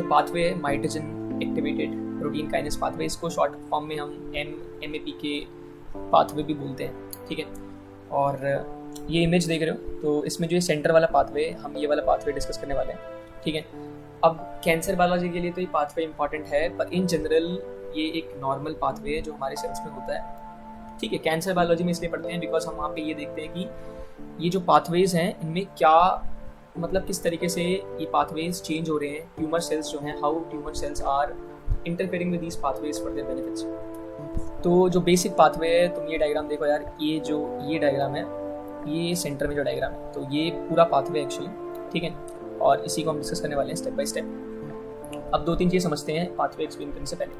Pathway है माइटोजन activated protein kinase pathway, इसको short form में हम MAPK पाथवे भी बोलते हैं, ठीक है। और ये इमेज देख रहे हो, तो इसमें जो ये सेंटर वाला पाथवे, हम ये वाला पाथवे डिस्कस करने वाले हैं, ठीक है। अब कैंसर बायोलॉजी के लिए तो ये पाथवे इंपॉर्टेंट है, पर इन जनरल ये एक नॉर्मल पाथवे है जो हमारे सेल्स में होता है, ठीक है। कैंसर बायोलॉजी में इसलिए पढ़ते हैं बिकॉज हम वहाँ पे ये देखते हैं कि ये जो पाथवेज हैं इनमें क्या मतलब किस तरीके से ये पाथवेज चेंज हो रहे हैं, ट्यूमर सेल्स जो हैं, how tumour cells are interfering with these pathways for their benefits. तो जो बेसिक पाथवे है, तुम ये डायग्राम देखो यार, ये डायग्राम है, ये सेंटर में जो डायग्राम है, तो ये पूरा पाथवे एक्चुअली, ठीक है। और इसी को हम डिस्कस करने वाले हैं स्टेप बाय स्टेप। अब 2-3 चीज़ समझते हैं पाथवे एक्सप्लेन करने से पहले,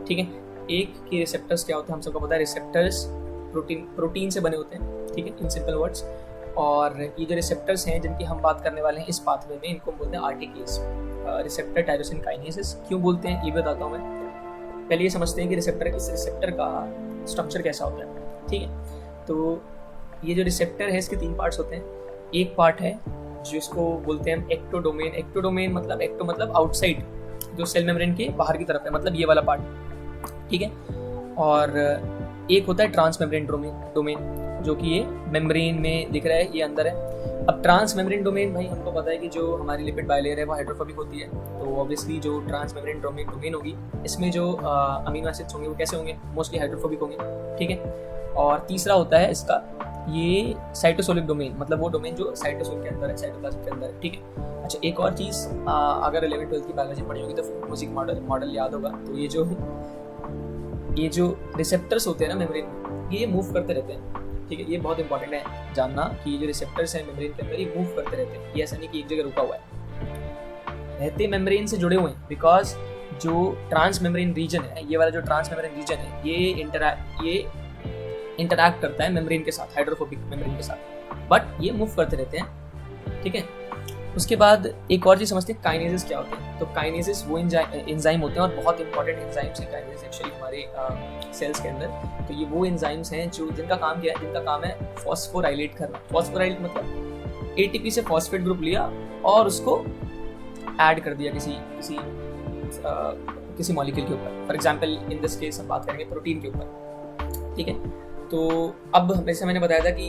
ठीक है। एक कि रिसेप्टर्स क्या होते हैं, हम सबको पता है रिसेप्टर्स प्रोटीन से बने होते हैं, ठीक है, इन सिंपल वर्ड्स। और ये जो रिसेप्टर्स हैं जिनकी हम बात करने वाले हैं इस पाथवे में, इनको बोलते हैं RTKs, रिसेप्टर टायरोसिन काइनेसेस। क्यों बोलते हैं ये बताता हूँ मैं। पहले ये समझते हैं कि इस रिसेप्टर का स्ट्रक्चर कैसा होता है, ठीक है। तो ये जो रिसेप्टर है इसके 3 पार्ट्स होते हैं। एक पार्ट है जिसको बोलते हैं हम एक्टोडोमेन। एक्टोडोमेन मतलब आउटसाइड, जो सेल मेम्ब्रेन के बाहर की तरफ है, मतलब ये वाला पार्ट, ठीक है। और एक होता है ट्रांस मेम्ब्रेन डोमेन, जो कि ये मेम्ब्रेन में दिख रहा है, ये अंदर है। अब ट्रांस मेम्ब्रेन डोमेन, भाई हमको पता है कि जो हमारी लिपिड बाइलेयर है वो हाइड्रोफोबिक होती है, तो ऑब्वियसली जो ट्रांस मेम्ब्रेन डोमेन होगी इसमें जो अमीनो एसिड्स होंगे वो कैसे होंगे, मोस्टली हाइड्रोफोबिक होंगे, ठीक है। और तीसरा होता है इसका ये साइटोसोलिक डोमेन, मतलब वो डोमेन जो साइटोसोल के अंदर है, साइटोप्लाज्म के अंदर है, ठीक है। अच्छा, एक और चीज़, अगर 11th-12th की बायोलॉजी पढ़ी होगी तो फ्लूइड मॉडल याद होगा। तो ये जो रिसेप्टर्स होते हैं ना मेम्ब्रेन में, ये मूव करते रहते हैं, ठीक है। ये बहुत इंपॉर्टेंट है जानना कि ये जो रिसेप्टर्स हैं मेम्ब्रेन के अंदर, ये मूव करते रहते हैं। ये ऐसा नहीं कि एक जगह रुका हुआ है, रहते मेम्ब्रेन से जुड़े हुए हैं। बिकॉज जो ट्रांस मेम्ब्रेन रीजन है, ये वाला जो ट्रांस मेम्ब्रेन रीजन है, ये इंटरैक्ट करता है मेम्ब्रेन के साथ, हाइड्रोफोबिक मेम्ब्रेन के साथ, बट ये मूव करते रहते हैं, ठीक है। उसके बाद एक और चीज़ समझते हैं, काइनेसिस क्या होते हैं। तो काइनेसिस वो एंजाइम होते हैं, और बहुत इंपॉर्टेंट एंजाइम्स हैं काइनेसिस एक्चुअली हमारे सेल्स के अंदर। तो ये वो एंजाइम्स हैं जो जिनका काम है फॉस्फोराइलेट करना। फॉस्फोराइलेट मतलब ATP से फॉस्फेट ग्रुप लिया और उसको ऐड कर दिया किसी मॉलिक्यूल के ऊपर। For example in this case हम बात करेंगे प्रोटीन के ऊपर, ठीक है। तो अब जैसे मैंने बताया था कि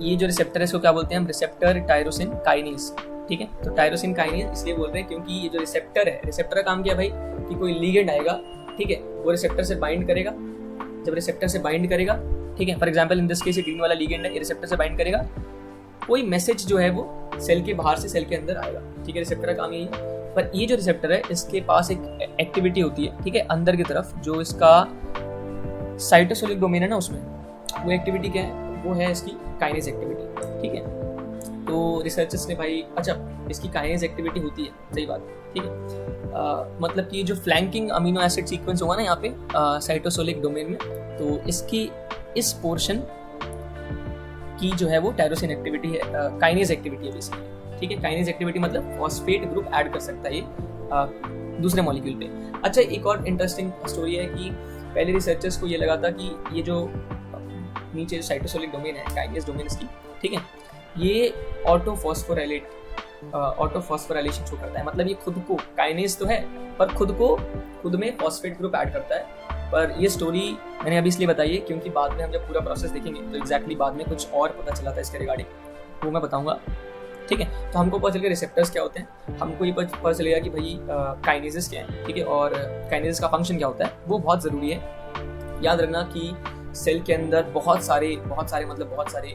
ये जो रिसेप्टर है इसको क्या बोलते हैं हम, रिसेप्टर टायरोसिन काइनेस, ठीक है। तो टायरोसिन काइनेस इसलिए बोल रहे हैं क्योंकि ये जो रिसेप्टर है, रिसेप्टर का काम क्या है भाई, कि कोई लिगेंड आएगा, ठीक है, वो रिसेप्टर से बाइंड करेगा। जब रिसेप्टर से बाइंड करेगा, ठीक है, for example in this case green वाला लिगेंड है, ये रिसेप्टर से बाइंड करेगा, कोई मैसेज जो है वो सेल के बाहर से सेल के अंदर आएगा, ठीक है। रिसेप्टर का काम यही है। पर ये जो रिसेप्टर है इसके पास एक एक्टिविटी होती है, ठीक है, अंदर की तरफ जो इसका साइटोसोलिक डोमेन है ना, उसमें वो एक्टिविटी क्या है, वो है इसकी काइनेस एक्टिविटी, ठीक है। तो रिसर्चर्स ने भाई, अच्छा इसकी काइनेस एक्टिविटी होती है, सही बात, ठीक है। मतलब कि जो फ्लैंकिंग अमीनो एसिड सीक्वेंस होगा ना यहाँ पे साइटोसोलिक डोमेन में, तो इसकी इस पोर्शन की जो है वो टायरोसिन एक्टिविटी है, काइनेस एक्टिविटी है बेसिकली, ठीक है। काइनेस एक्टिविटी मतलब फॉस्फेट ग्रुप ऐड कर सकता है ये दूसरे मॉलिक्यूल पे। अच्छा, एक और इंटरेस्टिंग स्टोरी है कि पहले रिसर्चर्स को ये लगा था कि ये जो नीचे साइटोसोलिक डोमेन है, काइनेस डोमेन इसकी, ठीक है, ये ऑटो फॉस्फोराइलेशन शो करता है। मतलब ये खुद को, काइनेस तो है पर खुद में फॉस्फेट ग्रुप ऐड करता है। पर ये स्टोरी मैंने अभी इसलिए बताई है क्योंकि बाद में हम जब पूरा प्रोसेस देखेंगे तो एग्जैक्टली बाद में कुछ और पता चला था इसके रिगार्डिंग, वो मैं बताऊंगा, ठीक है। तो हमको पता चल गया रिसेप्टर्स क्या होते हैं, हमको ये पता चलेगा कि भाई काइनेसिस क्या है, ठीक है, और काइनेसिस का फंक्शन क्या होता है, वो बहुत ज़रूरी है। याद रखना कि सेल के अंदर बहुत सारे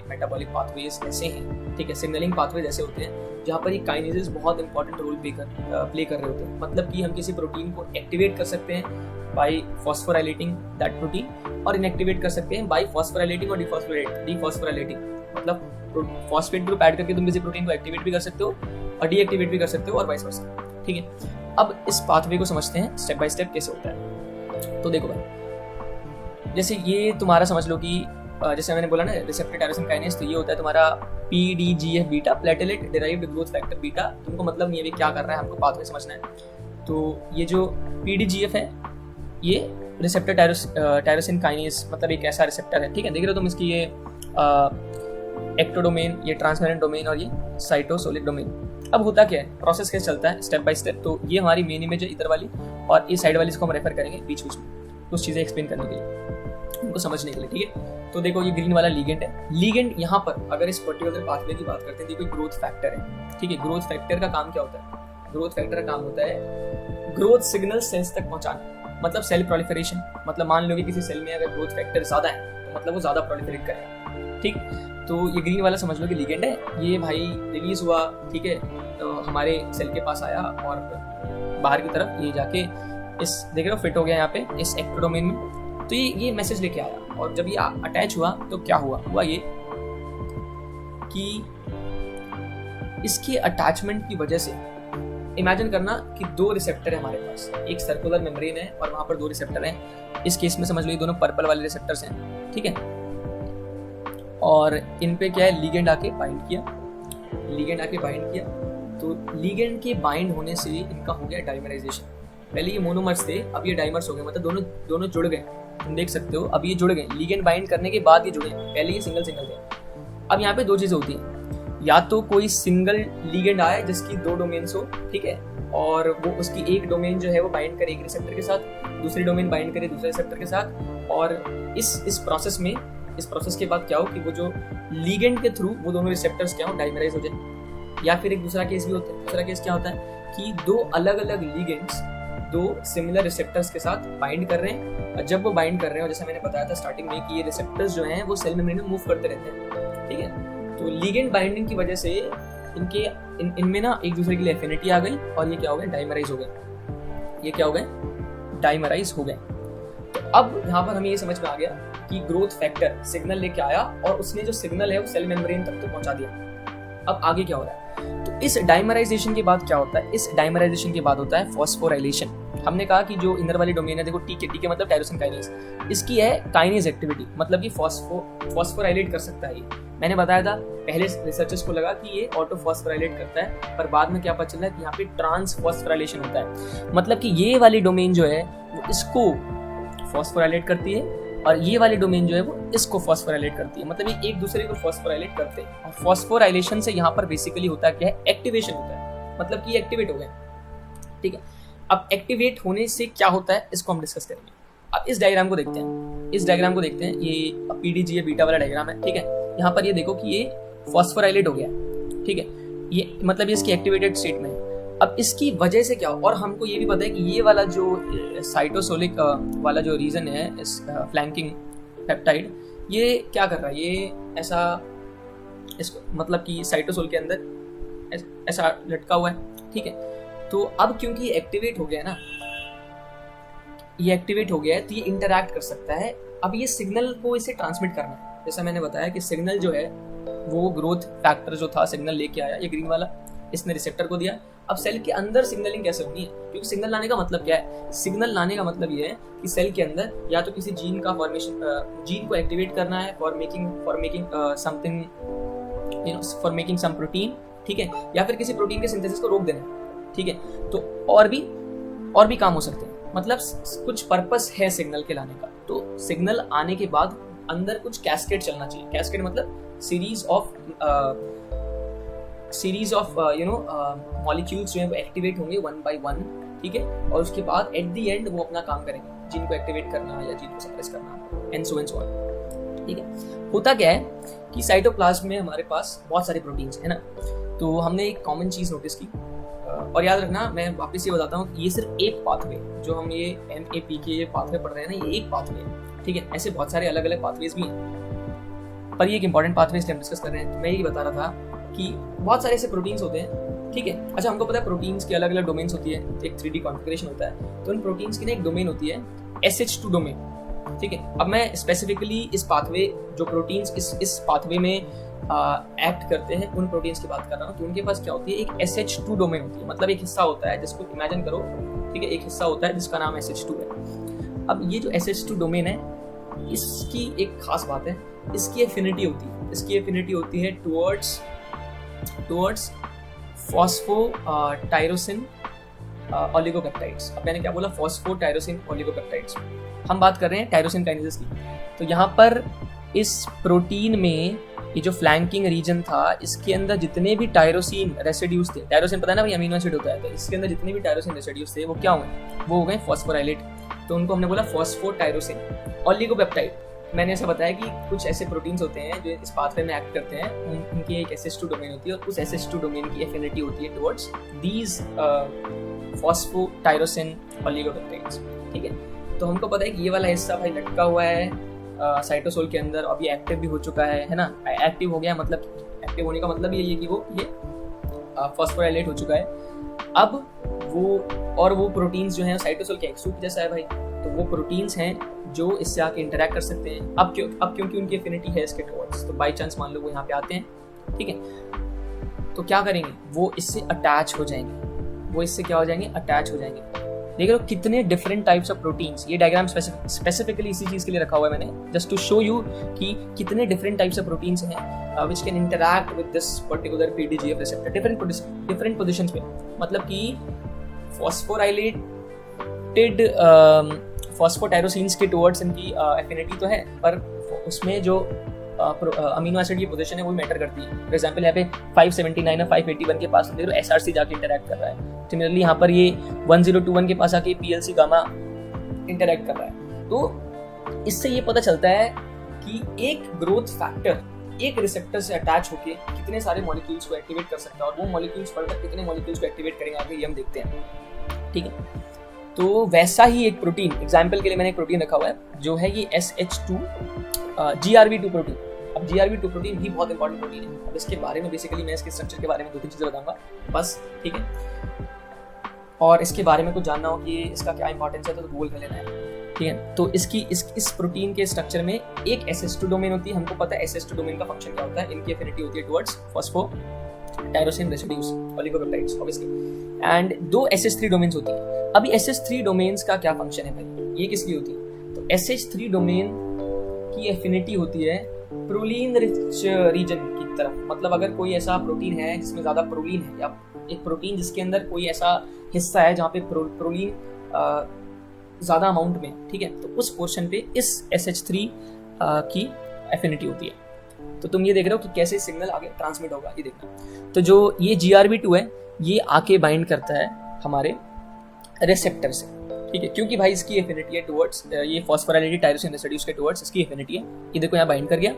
मेटाबॉलिक पाथवेज ऐसे हैं, ठीक है, सिग्नलिंग पाथवेज ऐसे होते हैं जहाँ पर ये काइनेसिस बहुत इंपॉर्टेंट रोल प्ले कर रहे होते हैं। मतलब कि हम किसी प्रोटीन को एक्टिवेट कर सकते हैं बाय फॉस्फोराइलेटिंग दैट प्रोटीन, और इनएक्टिवेट कर सकते हैं बाय फॉस्फोराइलेटिंग और डीफॉस्फोराइलेटिंग। मतलब फॉस्फेट ग्रुप ऐड करके तुम किसी प्रोटीन को एक्टिवेट भी कर सकते हो और डीएक्टिवेट भी कर सकते हो, और वाइस वर्सा, ठीक है। अब इस पाथवे को समझते हैं स्टेप बाय स्टेप कैसे होता है। तो देखो भाई, जैसे ये तुम्हारा समझ लो कि जैसे मैंने बोला ना रिसेप्टर टायरोसिन काइनेस, तो ये होता है तुम्हारा PDGF beta, platelet derived growth factor beta. तुमको मतलब नहीं है क्या कर रहा है, हमको पाथवे समझना है। तो ये जो PDGF है ये रिसेप्टर टायरोसिन काइनेस मतलब एक ऐसा रिसेप्टर है, ठीक है। देख रहे हो तुम इसकी ये एक्टोडोमेन, ये ट्रांसमेरेंट डोमेन और ये साइटोसोलिक डोमेन, अब होता क्या है, प्रोसेस कैसे चलता है स्टेप बाय स्टेप। तो ये हमारी मेन इमेज है इधर वाली, और इस साइड वाली इसको हम रेफर करेंगे बीच बीच में कुछ चीज़ें एक्सप्लेन करने के लिए, उनको समझने के लिए, ठीक है। तो देखो ये ग्रीन वाला लीगेंड है। लीगेंड यहाँ पर अगर इस पर्टिकुलर पाथवे की बात करते हैं, देखो ग्रोथ फैक्टर है, ठीक है। ग्रोथ फैक्टर का काम क्या होता है? ग्रोथ फैक्टर का काम होता है ग्रोथ सिग्नल सेल्स तक पहुंचाना, मतलब सेल प्रोलिफरेशन। मतलब मान लो कि किसी सेल में अगर ग्रोथ फैक्टर ज्यादा है तो मतलब वो ज्यादा प्रोलिफरेट करेगा, ठीक। तो ये ग्रीन वाला समझ लो कि लीगेंड है, ये भाई रिलीज हुआ, ठीक है, तो हमारे सेल के पास आया और बाहर की तरफ ये जाके इस देख रहे हो फिट हो गया यहाँ पे इस एक्टोडोमेन में। तो ये मैसेज लेके आया, और जब ये अटैच हुआ तो क्या हुआ ये कि इसके अटैचमेंट की वजह से इमेजिन करना कि दो रिसेप्टर है हमारे पास, एक सर्कुलर मेम्ब्रेन है और वहां पर दो रिसेप्टर हैं। इस केस में समझ लो ये दोनों पर्पल वाले रिसेप्टर्स हैं, ठीक है। और इन पे क्या है, लीगेंड आके बाइंड किया, लीगेंड आके बाइंड किया। तो लीगेंड के बाइंड होने से इनका हो गया डाइमराइजेशन। पहले ये मोनोमर्स थे, अब ये डाइमर्स हो गए, मतलब दोनों जुड़ गए। तुम देख सकते हो अब ये जुड़ गए, लीगेंड बाइंड करने के बाद ये जुड़े, पहले ये सिंगल थे। अब यहाँ पे दो चीजें होती हैं, या तो कोई सिंगल लीगेंड आया जिसकी दो डोमेन्स हो, ठीक है, और वो उसकी एक डोमेन जो है वो बाइंड करे एक रिसेप्टर के साथ, दूसरी डोमेन बाइंड करे दूसरे रिसेप्टर के साथ, और इस प्रोसेस के बाद क्या हो कि वो जो लीगेंड के थ्रू वो दोनों रिसेप्टर्स क्या हो, डाइमराइज हो जाए। या फिर एक दूसरा केस भी होता है, दूसरा केस क्या होता है कि दो अलग अलग लीगेंड्स दो सिमिलर रिसेप्टर्स के साथ बाइंड कर रहे हैं, और जब वो बाइंड कर रहे हैं, जैसे मैंने बताया था स्टार्टिंग में कि ये रिसेप्टर्स जो हैं वो सेल मेम्ब्रेन में मूव करते रहते हैं, ठीक है। तो लीगेंड बाइंडिंग की वजह से इनमें ना एक दूसरे के लिए एफिनिटी आ गई, और ये क्या हो गए, डाइमराइज हो गए। ये क्या हो गए, डाइमराइज हो गए। तो अब यहाँ पर हमें ये समझ में आ गया कि ग्रोथ फैक्टर सिग्नल लेके आया और उसने जो सिग्नल है वो सेल मेम्ब्रेन तक तो पहुंचा दिया। अब आगे क्या हो रहा है, तो इस डाइमराइजेशन के बाद क्या होता है, इस डाइमराइजेशन के बाद होता है फॉस्फोराइलेशन। हमने कहा कि जो इनर वाली डोमेन है, देखो टी के मतलब टायरोसिन काइनेज, इसकी है काइनेज एक्टिविटी, मतलब कि फॉस्फोराइलेट कर सकता है ये। मैंने बताया था पहले रिसर्चर्स को लगा कि ये ऑटोफॉस्फोराइलेट करता है, पर बाद में क्या पता चला कि यहाँ पे ट्रांसफॉस्फोराइलेशन होता है, मतलब कि ये वाली डोमेन जो है वो इसको फॉस्फोराइलेट करती है, और ये वाली डोमेन जो है वो इसको फॉस्फोराइलेट करती है, मतलब ये एक दूसरे को फॉस्फोराइलेट करते हैं। और फॉस्फोराइलेशन से यहाँ पर बेसिकली होता क्या है, एक्टिवेशन होता है, मतलब कि एक्टिवेट हो गए, ठीक है। अब एक्टिवेट होने से क्या होता है इसको हम डिस्कस करेंगे। अब इस डायग्राम को देखते हैं, ये पीडीजी बीटा वाला डायग्राम है, ठीक है। यहाँ पर ये देखो कि ये फॉस्फोराइलेट हो गया, ठीक है, ये मतलब ये इसकी एक्टिवेटेड स्टेट में है। अब इसकी वजह से क्या हो, और हमको ये भी पता है कि ये वाला जो साइटोसोलिक वाला जो रीजन है इस फ्लैंकिंग पेप्टाइड, ये क्या कर रहा है, ये ऐसा इसको मतलब कि साइटोसोल के अंदर ऐसा लटका हुआ है, ठीक है। तो अब क्योंकि ये एक्टिवेट हो गया ना, ये एक्टिवेट हो गया है, तो ये इंटरैक्ट कर सकता है। अब ये सिग्नल को इसे ट्रांसमिट करना है, जैसा मैंने बताया कि सिग्नल जो है वो ग्रोथ फैक्टर जो था सिग्नल लेके आया, ये ग्रीन वाला, इसने रिसेप्टर को दिया। अब सेल के अंदर सिग्नलिंग कैसे होनी है, क्योंकि सिग्नल लाने का मतलब क्या है, सिग्नल लाने का मतलब ये है कि सेल के अंदर या तो किसी जीन का फॉर्मेशन, जीन को एक्टिवेट करना है फॉर मेकिंग सम प्रोटीन, ठीक है, या फिर किसी प्रोटीन के सिंथेसिस को रोक देना है, ठीक है। तो और भी काम हो सकते हैं, मतलब कुछ पर्पस है सिग्नल के लाने का। तो सिग्नल आने के बाद अंदर कुछ कैस्केड चलना चाहिए। कैस्केड मतलब सीरीज ऑफ मॉलिक्यूल्स जो है वो एक्टिवेट होंगे वन बाय वन, ठीक है, और उसके बाद एट द एंड वो अपना काम करेंगे, जीन को एक्टिवेट करना या जीन को सप्रेस करना, एंड सो ऑन, ठीक है। होता क्या है कि साइटोप्लाज्म में हमारे पास बहुत सारे प्रोटीन्स है ना, तो हमने एक कॉमन चीज नोटिस की, और याद रखना मैं वापस ये बताता हूँ कि ये सिर्फ एक पाथवे, जो हम ये MAP के ये पाथवे पढ़ रहे हैं ना, ये एक पाथवे है, ठीक है। ऐसे बहुत सारे अलग अलग पाथवेज भी हैं, पर ये एक इंपॉर्टेंट पाथवे इसलिए हम डिस्कस कर रहे हैं। तो मैं ये बता रहा था कि बहुत सारे ऐसे प्रोटीन्स होते हैं, ठीक है। अच्छा, हमको पता है प्रोटीन्स की अलग अलग डोमेन्स होती है, एक 3D कॉन्फ़िगरेशन होता है, तो उन प्रोटीन्स की ना एक डोमेन होती है SH2 डोमेन, ठीक है। अब मैं स्पेसिफिकली इस पाथवे जो प्रोटीन्स इस पाथवे में एक्ट करते हैं उन प्रोटीन्स की बात कर रहा हूँ। तो उनके पास क्या होती है, एक SH2 डोमेन होती है, मतलब एक हिस्सा होता है जिसको इमेजिन करो, ठीक है, एक हिस्सा होता है जिसका नाम SH2 है। अब ये जो SH2 डोमेन है, इसकी एक खास बात है, इसकी एफिनिटी होती है टुवर्ड्स फॉस्फोटायरोसिन ओलिगोपेप्टाइड्स। अब मैंने क्या बोला, फॉस्फोटायरोसिन ओलिगोपेप्टाइड्स, हम बात कर रहे हैं टायरोसिन काइनेजेस की। तो यहाँ पर इस प्रोटीन में ये जो फ्लैंकिंग रीजन था इसके अंदर जितने भी टायरोसिन रेसिड्यूज थे, टायरोसिन पता है ना भाई अमीनो एसिड होता है, तो इसके अंदर जितने भी टायरोसिन रेसिड्यूज थे वो क्या हुए, वो हो गए फॉस्फोराइलेट। तो उनको हमने बोला फॉस्फोटायरोसिन। ओलिगोपेप्टाइड, मैंने ऐसा बताया कि कुछ ऐसे प्रोटीन्स होते हैं जो इस पाथवे में एक्ट करते हैं, उनकी एक SH2 डोमेन होती है और उस SH2 डोमेन की एफिनिटी होती है टुवर्ड्स दीज फॉस्फोटायरोसिन ओलिगोपेप्टाइड्स। ठीक है, तो हमको पता है कि ये वाला हिस्सा भाई लटका हुआ है साइटोसोल के अंदर, अभी एक्टिव भी हो चुका है ना। एक्टिव हो गया मतलब, एक्टिव होने का मतलब ये है कि ये फॉस्फोराइलेट हो चुका है। अब वो प्रोटीन्स जो हैं साइटोसोल के एक्सूट जैसा है भाई, तो वो प्रोटीन्स हैं जो इससे आके इंटरैक्ट कर सकते हैं। अब क्योंकि उनकी एफिनिटी है इसके टुवर्ड्स, तो बाई चांस मान लो वो यहाँ पे आते हैं, ठीक है, तो क्या करेंगे, वो इससे अटैच हो जाएंगे, वो इससे क्या हो जाएंगे, अटैच हो जाएंगे। देख रहे हो कितने डिफरेंट टाइप्स ऑफ प्रोटीन्स, ये डायग्राम स्पेसिफिकली इसी चीज के लिए रखा हुआ है मैंने, जस्ट टू शो यू कि कितने डिफरेंट टाइप्स ऑफ प्रोटीन्स हैं which can interact with this particular PDGF receptor different positions पे। मतलब कि फॉस्फोराइलेटेड फॉस्फोटायरोसिन्स के टुवर्ड्स इनकी एफिनिटी तो है, पर उसमें जो अमीनो एसिड की पोजीशन है वो मैटर करती है। फॉर एग्जांपल यहाँ पे 579 और 581 के पास देखो SRC जाके इंटरैक्ट कर रहा है। सिमिलरली यहाँ पर ये 1021 के पास आके PLC गामा इंटरैक्ट कर रहा है। तो इससे ये पता चलता है कि एक ग्रोथ फैक्टर एक रिसेप्टर से अटैच होके कितने सारे मॉलिक्यूल्स को एक्टिवेट कर सकता है, और वो मॉलिक्यूल्स फर्दर कितने मॉलिक्यूल्स को एक्टिवेट करेंगे आगे ये हम देखते हैं। ठीक है, तो वैसा ही एक प्रोटीन, एग्जाम्पल के लिए मैंने एक प्रोटीन रखा हुआ है जो है ये SH2 GRB2 प्रोटीन। अब GRB2 प्रोटीन भी बहुत इंपॉर्टेंट प्रोटीन है। अब इसके बारे में बेसिकली मैं इसके स्ट्रक्चर के बारे में 2-3 चीजें बताऊंगा बस, ठीक है, और इसके बारे में कुछ जानना हो कि इसका क्या इंपॉर्टेंस है तो गूगल कर लेना है। ठीक है, तो इस प्रोटीन के स्ट्रक्चर में एक SH2 डोमेन होती है, हमको पता है SH2 डोमेन का फंक्शन क्या होता है, इनकी एफिनिटी होती है towards phosphotyrosine residues oligopeptides obviously, and 2 SH3 domains होती है। अभी SH3 डोमेन्स का क्या फंक्शन है भाई, ये किसकी होती है, तो SH3 डोमेन की एफिनिटी होती है प्रोलीन रिच रीजन की तरफ। मतलब अगर कोई ऐसा प्रोटीन है जिसमें ज्यादा प्रोलीन है, या एक प्रोटीन जिसके अंदर कोई ऐसा हिस्सा है जहाँ पे प्रोलीन ज्यादा अमाउंट में, ठीक है, तो उस पोर्शन पे इस SH3 की एफिनिटी होती है। तो तुम ये देख रहे हो कि कैसे सिग्नल आगे ट्रांसमिट होगा, ये देखना। तो जो ये GRB2 है ये आके बाइंड करता है हमारे रिसेप्टर से, ठीक है, क्योंकि भाई इसकी एफिनिटी है टुवर्ड्स ये फॉस्फोराइलेटेड टायरोसिन रेसिड्यूज के टुवर्ड्स इसकी एफिनिटी है। ये देखो यहाँ बाइंड कर गया,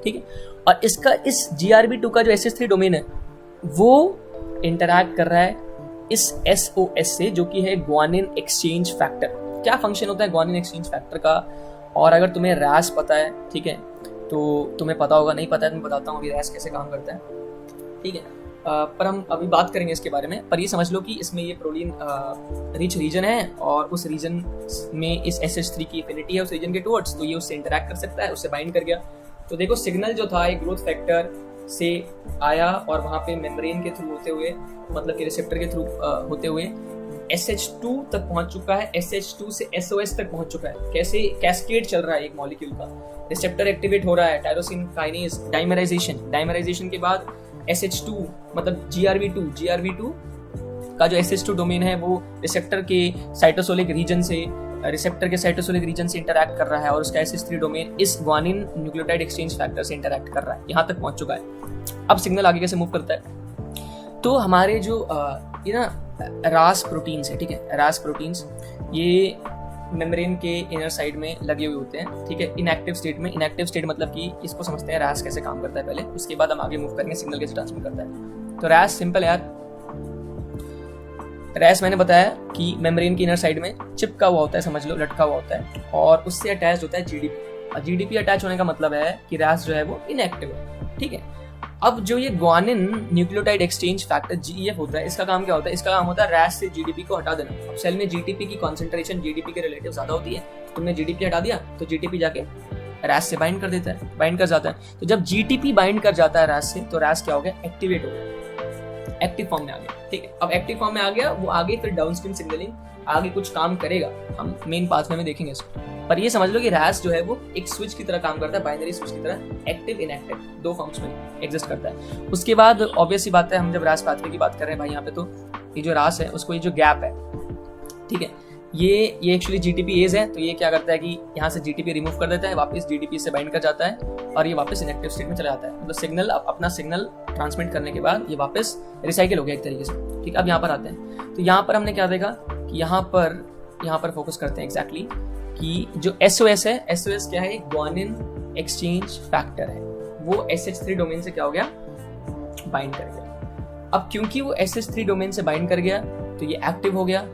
ठीक है, और इसका इस GRB2 का जो SH3 डोमेन है वो इंटरैक्ट कर रहा है इस SOS से, जो कि है ग्वानिन एक्सचेंज फैक्टर। क्या फंक्शन होता है ग्वानिन एक्सचेंज फैक्टर का, और अगर तुम्हें रैस पता है, ठीक है, तो तुम्हें पता होगा, नहीं पता है तो मैं बताता हूँ अभी रैस कैसे काम करता है, ठीक है, पर हम अभी बात करेंगे इसके बारे में। पर ये समझ लो कि इसमें ये प्रोटीन रिच रीजन है और उस रीजन में इस SH3 की एफिनिटी है उस रीजन के टुवर्ड्स, तो ये उससे इंटरैक्ट कर सकता है, उससे बाइंड कर गया। तो देखो सिग्नल जो था एक ग्रोथ फैक्टर से आया और वहाँ पे मेम्ब्रेन के थ्रू होते हुए, मतलब कि रिसेप्टर के थ्रू होते हुए SH2 तक पहुंच चुका है, SH2 से SOS तक पहुंच चुका है। कैसे कैस्केड चल रहा है एक मॉलिक्यूल का, रिसेप्टर एक्टिवेट हो रहा है, टायरोसिन काइनेज डाइमराइजेशन के बाद SH2 मतलब GRB2 का जो SH2 डोमेन है वो रिसेप्टर के साइटोसोलिक रीजन से इंटरैक्ट कर रहा है, और उसका SH3 डोमेन इस ग्वानिन न्यूक्लियोटाइड एक्सचेंज फैक्टर से इंटरैक्ट कर रहा है, यहाँ तक पहुंच चुका है। अब सिग्नल आगे कैसे मूव करता है, तो हमारे जो ये ना रास प्रोटीन्स है, ठीक है, रास प्रोटीन्स ये मेम्ब्रेन के इनर साइड में लगे हुए होते हैं, ठीक है, इनएक्टिव स्टेट मतलब कि इसको समझते हैं रैस कैसे काम करता है पहले, उसके बाद हम आगे मूव करेंगे सिग्नल कैसे ट्रांसमिट करता है। तो रैस सिंपल यार, रैस मैंने बताया कि मेम्ब्रेन की इनर साइड में चिपका हुआ होता है, समझ लो लटका हुआ होता है, और उससे अटैच होता है GDP अटैच होने का मतलब है कि रैस जो है वो इनएक्टिव है, ठीक है। अब जो ये guanine nucleotide exchange factor GEF होता है, इसका काम क्या होता है, इसका काम होता है रैस से GDP को हटा देना। अब सेल में GDP की कॉन्सेंट्रेशन GDP के रिलेटिव ज्यादा होती है, तुमने GDP हटा दिया तो GDP जाके रैस से बाइंड कर जाता है। तो जब GDP बाइंड कर जाता है रैस से, तो रैस क्या हो गया, एक्टिवेट हो गया, एक्टिव फॉर्म में आ गया, ठीक है। अब एक्टिव फॉर्म में आ गया, वो आगे फिर डाउनस्ट्रीम सिग्नलिंग आगे कुछ काम करेगा, हम मेन पाथवे में देखेंगे इसको। पर ये समझ लो कि रैस जो है वो एक स्विच की तरह काम करता है, बाइनरी स्विच की तरह, एक्टिव इनएक्टिव 2 फॉर्म्स में एग्जिस्ट करता है। उसके बाद ऑब्वियस सी बात है, हम जब रैस पाथवे की बात कर रहे हैं भाई यहाँ पे, तो ये जो रैस है उसको ये जो गैप है, ठीक है, ये एक्चुअली GTPase है, तो ये क्या करता है कि यहाँ से GTP रिमूव कर देता है, वापस GTP से बाइंड कर जाता है और ये वापस इनएक्टिव स्टेट में चला जाता है। मतलब सिग्नल अपना सिग्नल ट्रांसमिट करने के बाद ये वापस रिसाइकिल हो गया एक तरीके से। ठीक है, अब यहाँ पर आते हैं, तो यहाँ पर हमने क्या देखा कि यहाँ पर फोकस करते हैं एग्जैक्टली कि जो SOS है, SOS क्या है, ग्वानिन एक्सचेंज फैक्टर है, वो SH3 डोमेन से क्या हो गया, बाइंड कर गया। अब क्योंकि वो SH3 डोमेन से बाइंड कर गया तो ये एक्टिव हो गया,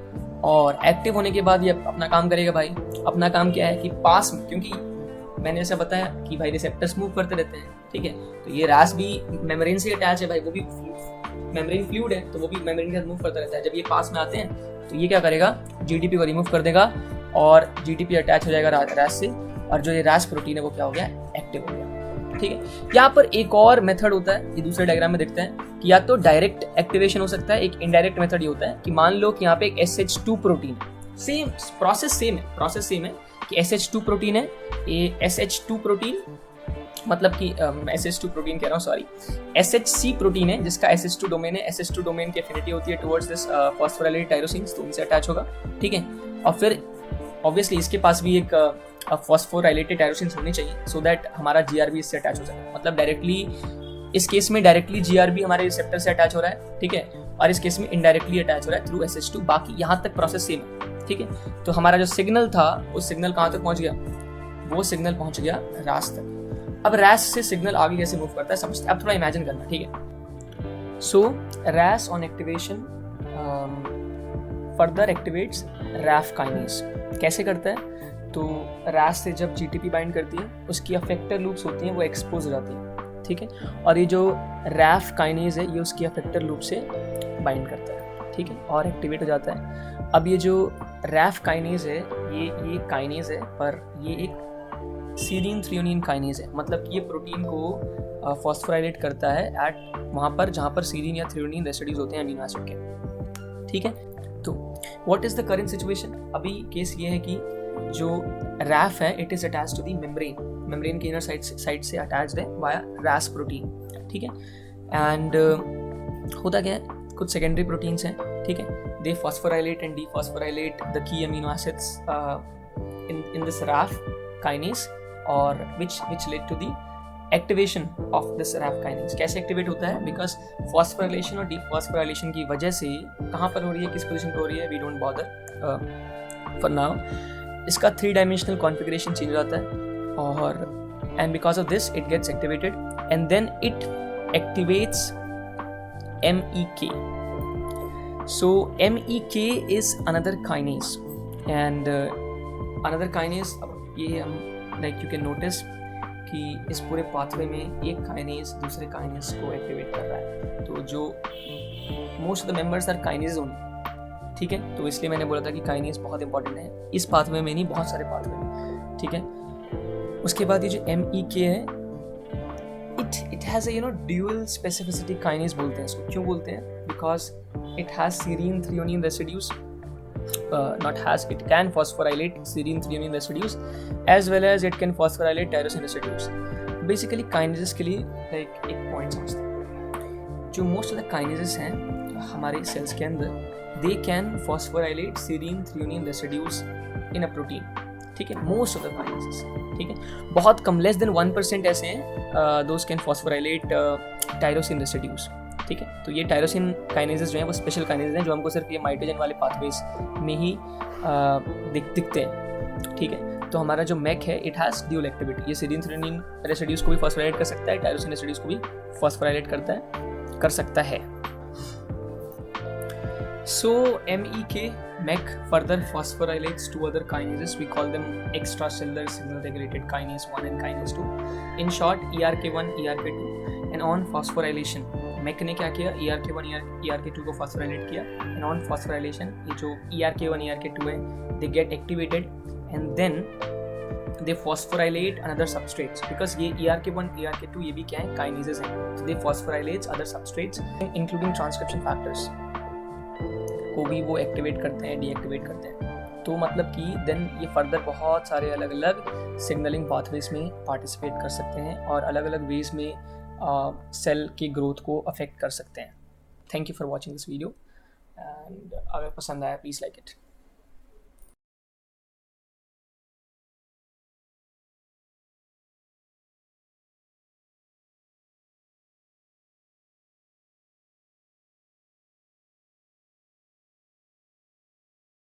और एक्टिव होने के बाद ये अपना काम करेगा भाई। अपना काम क्या है कि पास में, क्योंकि मैंने ऐसा बताया कि भाई रिसेप्टर्स मूव करते रहते हैं, ठीक है, तो ये RAS भी मेम्ब्रेन से अटैच है भाई, वो भी मेम्ब्रेन फ्लूइड है, तो वो भी मेम्ब्रेन के साथ मूव करता रहता है। जब ये पास में आते हैं तो ये क्या करेगा, GTP को रिमूव कर देगा और GTP अटैच हो जाएगा RAS से, और जो ये RAS प्रोटीन है वो क्या हो गया, एक्टिव हो गया। ठीक है, यहाँ पर एक और मेथड होता है, ये दूसरे डायग्राम में देखते हैं कि या तो डायरेक्ट एक्टिवेशन हो सकता है, एक इनडायरेक्ट मेथड ये होता है कि मान लो कि यहाँ पे एक SH2 protein, same process same है कि SH2 प्रोटीन है, ये SH2 प्रोटीन मतलब कि SH2 प्रोटीन कह रहा हूँ, सॉरी, SHC प्रोटीन है जिसका SH2 डोमेन है। SH2 डोमेन की एफिनिटी होती है टुवर्ड्स दिस फॉस्फोराइलेटेड टायरोसिन्स, तो उनसे अटैच होगा। ठीक है, और फिर ऑब्वियसली इसके पास भी एक फॉस्फोराइलेटेड टायरोसिन्स होने चाहिए सो दैट हमारा GRB इससे अटैच हो सके। मतलब डायरेक्टली इस केस में डायरेक्टली GRB हमारे रिसेप्टर से अटैच हो रहा है, ठीक है, और इस केस में इनडायरेक्टली अटैच हो रहा है थ्रू SH2। बाकी यहाँ तक प्रोसेस सेम है। ठीक है, तो हमारा जो सिग्नल था वो सिग्नल कहाँ तक पहुँच गया, वो सिग्नल पहुँच गया RAS तक। अब RAS से सिग्नल आगे कैसे मूव करता है समझते हैं, अब थोड़ा इमेजिन करना। ठीक है, सो RAS on activation further activates RAF kinase. कैसे करता है, तो RAS से जब GTP बाइंड करती है उसकी अफेक्टर लूप्स होती हैं वो एक्सपोज हो जाती हैं। ठीक है, और ये जो RAF काइनेज है ये उसकी अफेक्टर लूप से बाइंड करता है। ठीक है, और एक्टिवेट हो जाता है। अब ये जो RAF काइनेज है ये काइनेज है, पर ये एक सीरीन थ्रियोनिन काइनेज है। मतलब कि ये प्रोटीन को फॉस्फोराइलेट करता है एट वहाँ पर जहाँ पर सीरीन या थ्रियोनिन रेसिड्यूज होते हैं अमीनो एसिड के। ठीक है, तो what is the current situation, अभी केस ये है कि जो RAF है it is attached to the membrane के इनर साइड से अटैच्ड है वाया RAS प्रोटीन। ठीक है, एंड होता क्या है, कुछ सेकेंडरी प्रोटीन्स हैं, ठीक है, they phosphorylate and dephosphorylate the की amino acids in this RAF kinase और which led to the activation of this RAF kinase। कैसे एक्टिवेट होता है, बिकॉज फॉस्फोराइलेशन और डीफॉस्फोराइलेशन की वजह से कहाँ पर हो रही है, किस पोजीशन पर हो रही है, we don't bother for now. इसका 3 डायमेंशनल कॉन्फ़िगरेशन चेंज हो जाता है और and because of this it gets activated and then it activates MEK। So MEK is another kinase and another kinase. ये हम लाइक यू कैन नोटिस कि इस पूरे पाथवे में एक काइनेज दूसरे काइनेज को एक्टिवेट कर रहा है, तो जो most of the members are kinase only. ठीक है, तो इसलिए मैंने बोला था कि काइनेज बहुत इंपॉर्टेंट है इस पाथवे में, नहीं बहुत सारे पाथवे में। ठीक है, उसके बाद ये जो MEK है it has a dual specificity kinase बोलते हैं इसको। क्यों बोलते हैं, because it has serine threonine residues, not has, it can phosphorylate serine threonine residues as well as it can phosphorylate tyrosine residues। Basically kinases के लिए like एक point समझते हैं, जो most of the kinases हैं हमारे cells के अंदर they can phosphorylate serine threonine residues in a protein। ठीक है, most of the kinases, ठीक है, बहुत कम less than 1% ऐसे हैं those can phosphorylate tyrosine residues। ठीक है, तो ये टायरोसिन काइनेजेस जो हैं वो स्पेशल काइनेजेस हैं जो हमको सिर्फ ये माइटोजन वाले पाथवेज में ही दिखते हैं। ठीक है, तो हमारा जो MEK है इट हैज़ ड्यूअल एक्टिविटी, ये सीरीन थ्रियोनिन रेसिड्यूज को भी फॉस्फोराइलेट कर सकता है, टायरोसिन रेसिड्यूज को भी फॉस्फोराइलेट कर सकता है। So MEK further phosphorylates 2 other kinases, we call them extracellular signal regulated kinase 1 and kinase 2, in short ERK1 ERK2। and on phosphorylation MEK ने क्या किया, ERK1 ERK2 को phosphorylate किया, and on phosphorylation ये जो ERK1 ERK2 है they get activated and then they phosphorylate another substrates, because ये ERK1 ERK2 ये भी क्या है, kinases हैं, so they phosphorylate other substrates including transcription factors को भी वो एक्टिवेट करते हैं, डीएक्टिवेट करते हैं। तो मतलब कि देन ये फर्दर बहुत सारे अलग अलग सिग्नलिंग पाथवेज में पार्टिसिपेट कर सकते हैं और अलग अलग वेज में सेल की ग्रोथ को अफेक्ट कर सकते हैं। Thank you for watching this video and अगर पसंद आया प्लीज़ लाइक इट।